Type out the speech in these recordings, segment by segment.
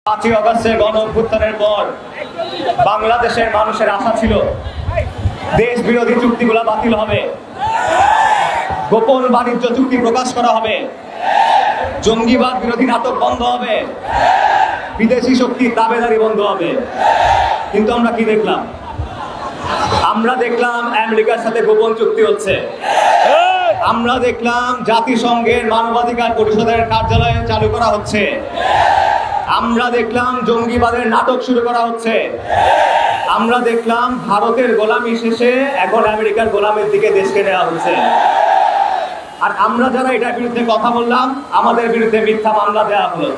5ই অগস্টের গণ অভ্যুত্থানের পর বাংলাদেশের মানুষের আশা ছিল দেশ বিরোধী চুক্তিগুলো বাতিল হবে, গোপন বাণিজ্য চুক্তি প্রকাশ করা হবে, জঙ্গিবাদ বিরোধী নাটক বন্ধ হবে, বিদেশি শক্তির দাবেদারি বন্ধ হবে। কিন্তু আমরা কি দেখলাম? আমরা দেখলাম আমেরিকার সাথে গোপন চুক্তি হচ্ছে। আমরা দেখলাম জাতিসংঘের মানবাধিকার পরিষদের কার্যালয় চালু করা হচ্ছে। আমরা দেখলাম জঙ্গিবাদের নাটক শুরু করা হচ্ছে। আমরা দেখলাম ভারতের গোলামি শেষে এখন আমেরিকার গোলামের দিকে দেশকে নেওয়া হচ্ছে। আর আমরা যারা এটার বিরুদ্ধে কথা বললাম, আমাদের বিরুদ্ধে মিথ্যা মামলা দেওয়া হলো।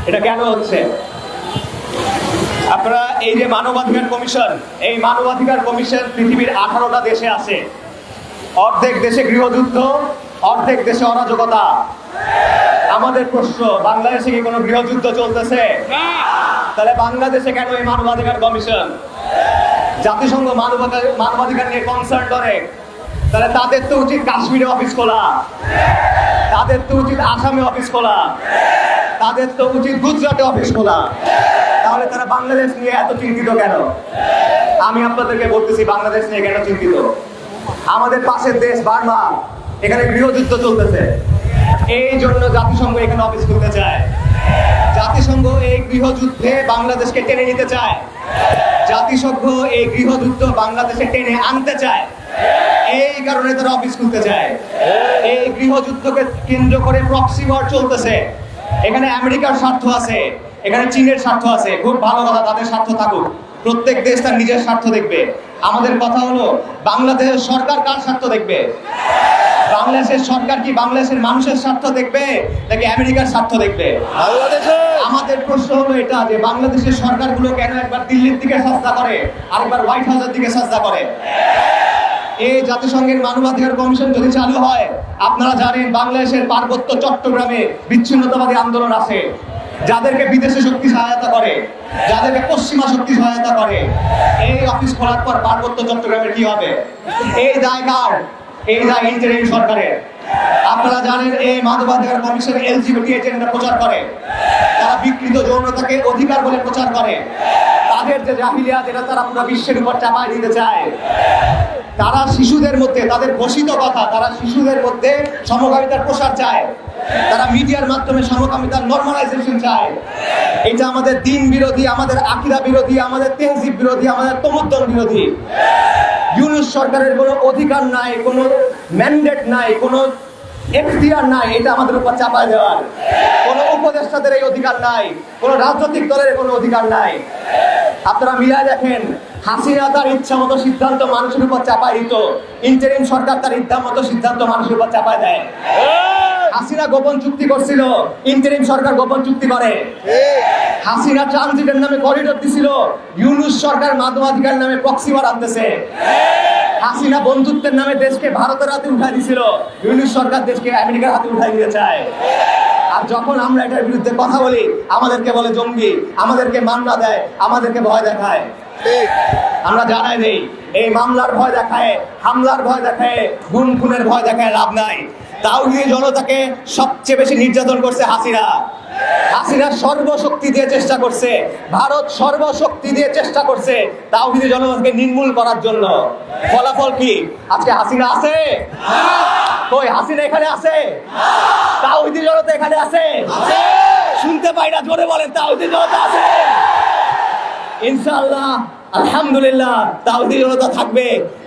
এটা কেন হচ্ছে? আপনারা এই যে মানবাধিকার কমিশন, এই মানবাধিকার কমিশন পৃথিবীর 18টা দেশে আছে। অর্ধেক দেশে গৃহযুদ্ধ, অর্ধেক দেশে অরাজকতা। আমাদের প্রশ্ন, বাংলাদেশে কি কোনো গৃহযুদ্ধ চলতেছে? তাহলে বাংলাদেশে কেন এই মানবাধিকার কমিশন? জাতিসংঘ মানবাধিকার নিয়ে কনসার্ন করে, তাহলে তাদের তো উচিত কাশ্মীরে অফিস খোলা, তাদের তো উচিত আসামে অফিস খোলা, তাদের তো উচিত গুজরাটে অফিস খোলা। তাহলে তারা বাংলাদেশ নিয়ে এত চিন্তিত কেন? আমি আপনাদেরকে বলতেছি বাংলাদেশ নিয়ে কেন চিন্তিত। আমাদের পাশের দেশ বার্মা, এখানে গৃহযুদ্ধ চলতেছে। এই জন্য জাতিসংঘ এখানে অফিস খুলতে চায়। জাতিসংঘ এই গৃহযুদ্ধে বাংলাদেশকে টেনে নিতে চায়। জাতিসংঘ এই গৃহযুদ্ধ বাংলাদেশে টেনে আনতে চায়। এই কারণে তারা অফিস খুলতে চায়। এই গৃহযুদ্ধকে কেন্দ্র করে প্রক্সি ওয়ার চলতেছে। এখানে আমেরিকার স্বার্থ আছে, এখানে চীনের স্বার্থ আছে। খুব ভালো কথা, তাদের স্বার্থ থাকুক। প্রত্যেক দেশ তার নিজের স্বার্থ দেখবে। আমাদের কথা হলো, বাংলাদেশের সরকার কার স্বার্থ দেখবে? বাংলাদেশের সরকার কি বাংলাদেশের মানুষের স্বার্থ দেখবে নাকি আমেরিকার স্বার্থ দেখবে? আমাদের প্রশ্ন হলো এটা যে বাংলাদেশের সরকারগুলো কেন একবার দিল্লির দিকে সাজদা করে, আরেকবার হোয়াইট হাউসের দিকে সাজদা করে? এই জাতিসংঘের মানবাধিকার কমিশন যদি চালু হয়, আপনারা জানেন বাংলাদেশের পার্বত্য চট্টগ্রামে বিচ্ছিন্নতাবাদী আন্দোলন আছে, যাদেরকে বিদেশি শক্তি সহায়তা করে, যাদেরকে পশ্চিমা শক্তি সহায়তা করে। এই অফিস খোলার পর পার্বত্য চট্টগ্রামের কি হবে? এই দায় কার? এই দায় ইন্টারিম সরকারের। আপনারা জানেন এই মানবাধিকার কমিশন এলজিবিটি এজেন্ডা প্রচার করে, তারা বিকৃত যৌনতাকে অধিকার বলে প্রচার করে। তাদের যে জাহিলিয়াত, এটা তারা পুরো বিশ্বের উপর চাপায় দিতে চায়। তারা শিশুদের মধ্যে, তাদের ঘোষিত কথা, তারা শিশুদের মধ্যে সমকামিতার প্রসার চায়। তারা মিডিয়ার মাধ্যমে সমকামিতার নরমালাইজেশন চায়। এটা আমাদের দিন বিরোধী, আমাদের আকীদা বিরোধী, আমাদের তেহজিব বিরোধী, আমাদের তমুদ্দন বিরোধী। ইউনূস সরকারের কোনো অধিকার নাই, কোনো ম্যান্ডেট নাই, কোনো এখতিয়ার নাই এটা আমাদের উপর চাপায় দেওয়ার। কোনো উপদেষ্টাদের এই অধিকার নাই, কোনো রাজনৈতিক দলের কোনো অধিকার নাই। আপনারা মিলাই দেখেন, হাসিনা তার ইচ্ছা মতো সিদ্ধান্ত মানুষের উপর চাপায় দিত, ইন্টারিম সরকার তার ইচ্ছা মতো সিদ্ধান্ত মানুষের উপর চাপায় দেয়। হাসিনা গোপন চুক্তি করছিল, ইন্টারিম সরকার গোপন চুক্তি করে। হাসিনা ট্রানজিটের নামে করিডোর দিছিল, ইউনূস সরকার মানবাধিকার নামে প্রক্সি ওয়ার আনতেছে। হাসিনা বন্ধুত্বের নামে দেশকে ভারতের হাতে উঠাই দিছিল, ইউনূস সরকার দেশকে আমেরিকার হাতে উঠাই দিতে চায়। আর যখন আমরা এটার বিরুদ্ধে কথা বলি, আমাদেরকে বলে জঙ্গি, আমাদেরকে মামলা দেয়, আমাদেরকে ভয় দেখায়। আমরা জানাই নেই, এই মামলার ভয় দেখায়, হামলার ভয় দেখায়, খুনের ভয় দেখায় লাভ নাই। তাওহীদি জনতাকে সবচেয়ে বেশি নির্যাতন করছে হাসিনা। হাসিনা সর্বশক্তি দিয়ে চেষ্টা করছে, ভারত সর্বশক্তি দিয়ে চেষ্টা করছে তাওহীদি জনতাকে নির্মূল করার জন্য। ফলাফল কি? আজকে হাসিনা আছে? কই হাসিনা এখানে আছে? তাওহীদি জনতা এখানে আছে? শুনতে পাই না, জোরে বলেন তাওহীদি জনতা আছে। ইনশাআল্লাহ, আলহামদুলিল্লাহ, তাওহীদি জনতা থাকবে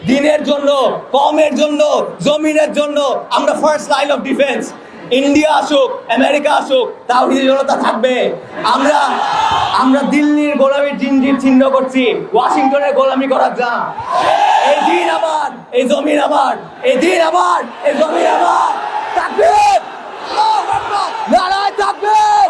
দিনের জন্য, কওমের জন্য, জমিনের জন্য। আমরা first line of defence. India আসুক, আমেরিকা আসুক, তাওহীদি জনতা থাকবে। আমরা দিল্লির গোলামির জিনজির ছিন্ন করছি, ওয়াশিংটনের গোলামি করার যা। এই দিন আবার, এই জমিন আবার, এই দিন আবার, এই জমিন আবার। তাকবীর! নারায়ে তাকবীর!